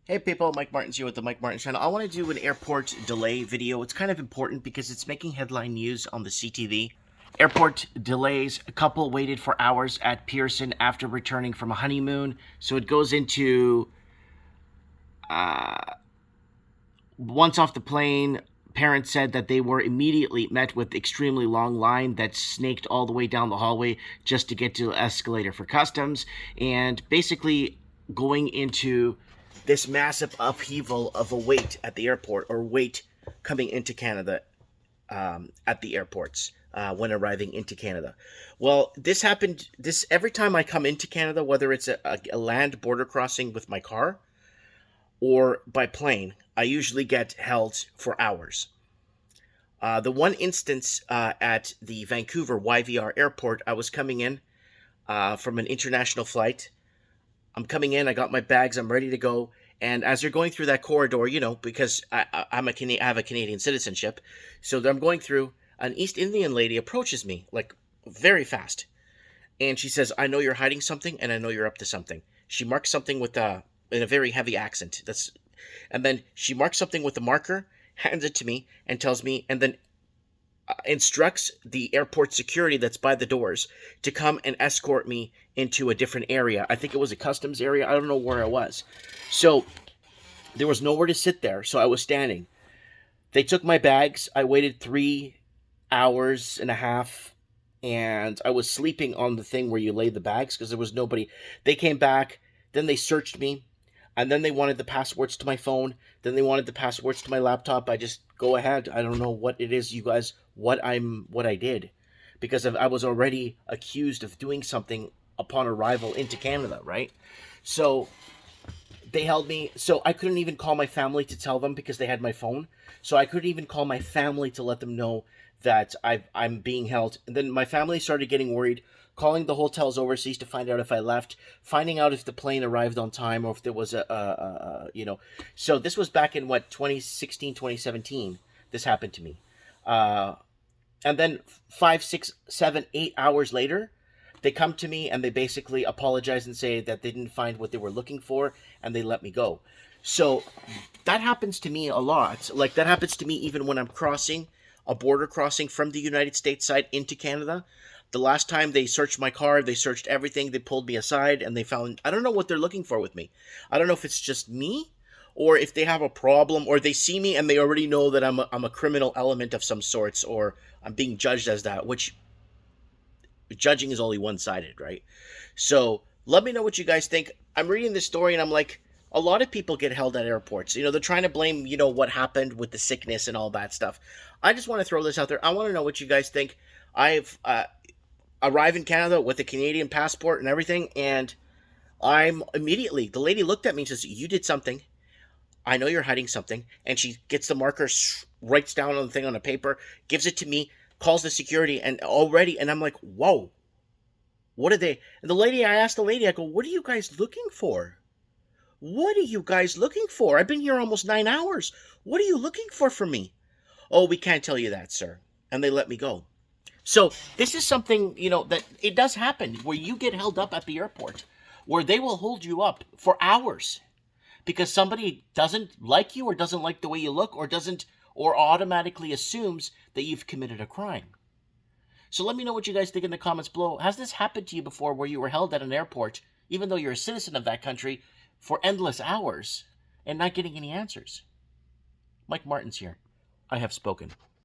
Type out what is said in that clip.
Hey people, Mike Martin's here with the Mike Martin Channel. I want to do an airport delay video. It's kind of important because it's making headline news on the CTV. Airport delays. A couple waited for hours at Pearson after returning from a honeymoon. So it goes into once off the plane, parents said that they were immediately met with extremely long line that snaked all the way down the hallway just to get to the escalator for customs, and basically going into this massive upheaval of a wait at the airport, or wait coming into Canada at the airports when arriving into Canada. Well, this happened every time I come into Canada, whether it's a land border crossing with my car or by plane, I usually get held for hours. The one instance at the Vancouver YVR airport, I was coming in from an international flight. I'm coming in, I got my bags, I'm ready to go. And as they're going through that corridor, because I have a Canadian citizenship, so I'm going through, an East Indian lady approaches me, like, very fast. And she says, "I know you're hiding something, and I know you're up to something." She marks something with in a very heavy accent. And then she marks something with a marker, hands it to me, and tells me, and then instructs the airport security that's by the doors to come and escort me into a different area. I think it was a customs area. I don't know where I was. So there was nowhere to sit there, so I was standing. They took my bags. I waited 3 hours and a half, and I was sleeping on the thing where you lay the bags because there was nobody. They came back, then they searched me, and then they wanted the passwords to my phone. Then they wanted the passwords to my laptop. I just go ahead. I don't know what it is, you guys, what I did, because I was already accused of doing something upon arrival into Canada, right? So they held me. So I couldn't even call my family to tell them because they had my phone. So I couldn't even call my family to let them know that I'm being held. And then my family started getting worried, calling the hotels overseas to find out if I left, finding out if the plane arrived on time or if there was So this was back in, 2016, 2017, this happened to me. And then 5, 6, 7, 8 hours later, they come to me and they basically apologize and say that they didn't find what they were looking for, and they let me go. So that happens to me a lot. Like, that happens to me even when I'm crossing a border crossing from the United States side into Canada. The last time they searched my car, they searched everything, they pulled me aside, and they found, I don't know what they're looking for with me. I don't know if it's just me, or if they have a problem, or they see me and they already know that I'm a criminal element of some sorts, or I'm being judged as that, which judging is only one-sided, right? So let me know what you guys think. I'm reading this story and I'm like, a lot of people get held at airports. They're trying to blame, what happened with the sickness and all that stuff. I just want to throw this out there. I want to know what you guys think. I've arrived in Canada with a Canadian passport and everything, and I'm immediately, the lady looked at me and says, "You did something. I know you're hiding something." And she gets the marker, writes down on the thing on a paper, gives it to me, calls the security, and I'm like, whoa, what are they? And I asked the lady, I go, "What are you guys looking for? What are you guys looking for? I've been here almost 9 hours. What are you looking for from me?" "Oh, we can't tell you that, sir." And they let me go. So this is something, that it does happen, where you get held up at the airport, where they will hold you up for hours because somebody doesn't like you, or doesn't like the way you look, or automatically assumes that you've committed a crime. So let me know what you guys think in the comments below. Has this happened to you before, where you were held at an airport, even though you're a citizen of that country, for endless hours and not getting any answers? Mike Martin's here. I have spoken.